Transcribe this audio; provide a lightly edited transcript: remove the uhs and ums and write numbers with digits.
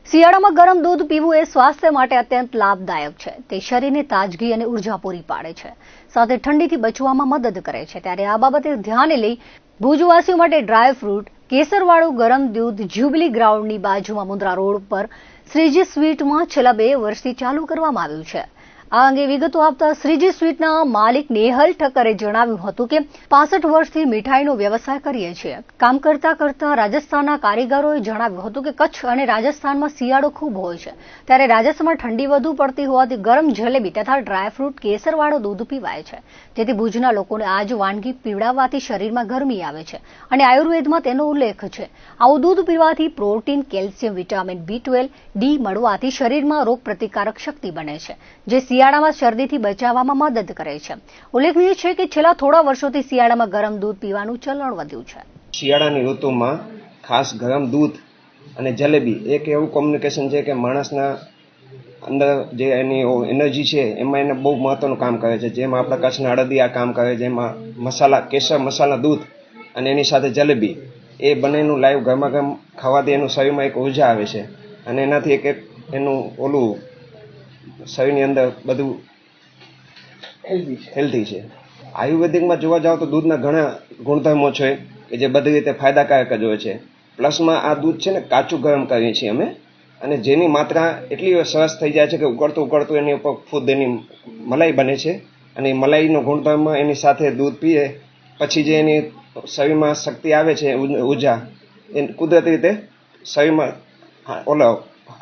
શિયાળામાં ગરમ દૂધ પીવું એ સ્વાસ્થ્ય માટે અત્યંત લાભદાયક છે। તે શરીરને તાજગી અને ઉર્જા પૂરી પાડે છે, સાથે ઠંડીથી બચવામાં મદદ કરે છે। ત્યારે આ બાબતે ધ્યાને લઈ ભુજવાસીઓ માટે ડ્રાય ફ્રૂટ કેસરવાળું ગરમ દૂધ જ્યુબિલી ગ્રાઉન્ડની બાજુમાં મુન્દ્રા રોડ પર શ્રીજી સ્વીટમાં છેલ્લા 2 વર્ષથી ચાલુ કરવામાં આવ્યું છે। આ અંગે વિગતો આપતા શ્રીજી સ્વીટના માલિક નેહલ ઠક્કરે જણાવ્યું હતું કે 65 વર્ષથી મીઠાઈનો વ્યવસાય કરીએ છીએ। કામ કરતા કરતા રાજસ્થાનના કારીગરોએ જણાવ્યું હતું કે કચ્છ અને રાજસ્થાનમાં શિયાળો ખૂબ હોય છે, ત્યારે રાજસ્થાનમાં ઠંડી વધુ પડતી હોવાથી ગરમ જલેબી તથા ડ્રાયફ્રૂટ કેસરવાળો દૂધ પીવાય છે, જેથી ભુજના લોકોને આ જ વાનગી પીવડાવવાથી શરીરમાં ગરમી આવે છે અને આયુર્વેદમાં તેનો ઉલ્લેખ છે। આવું દૂધ પીવાથી protein, calcium, vitamin B12, D મળવાથી શરીરમાં રોગપ્રતિકારક શક્તિ બને છે, જે શિયાળામાં શરદીથી બચાવવામાં મદદ કરે છે। ઉલ્લેખનીય છે કે છેલ્લા થોડા વર્ષોથી શિયાળામાં ગરમ દૂધ પીવાનું ચલણ વધ્યું છે। શિયાળાની ઋતુમાં ખાસ ગરમ દૂધ અને જલેબી એક એવું કોમ્યુનિકેશન છે કે માણસના અંદર જે એની એનર્જી છે એમાં એને બહુ મહત્વનું કામ કરે છે। જેમાં આપણા કચ્છના અડદિયા કામ કરે, જેમાં મસાલા કેસર મસાલા દૂધ અને એની સાથે જલેબી એ બંનેનું લાઈવ ગરમા ગરમ ખાવાથી એનું શરીરમાં એક ઉર્જા આવે છે અને એનાથી એક એનું ઓલું શરીરની અંદર બધું હેલ્ધી છે। આયુર્વેદિકમાં જોવા જાવ તો દૂધના ઘણા ગુણધર્મો છે કે જે બધી રીતે ફાયદાકારક જ હોય છે। પ્લસમાં આ દૂધ છે ને કાચું ગરમ કરીએ છીએ અમે, અને જેની માત્રા એટલી સરસ થઈ જાય છે કે ઉકળતું એની ઉપર ખુદ એની મલાઈ બને છે, અને એ મલાઈનો ગુણધર્મ એની સાથે દૂધ પીએ પછી જે એની શરીરમાં શક્તિ આવે છે, ઉર્જા એ કુદરતી રીતે શરીરમાં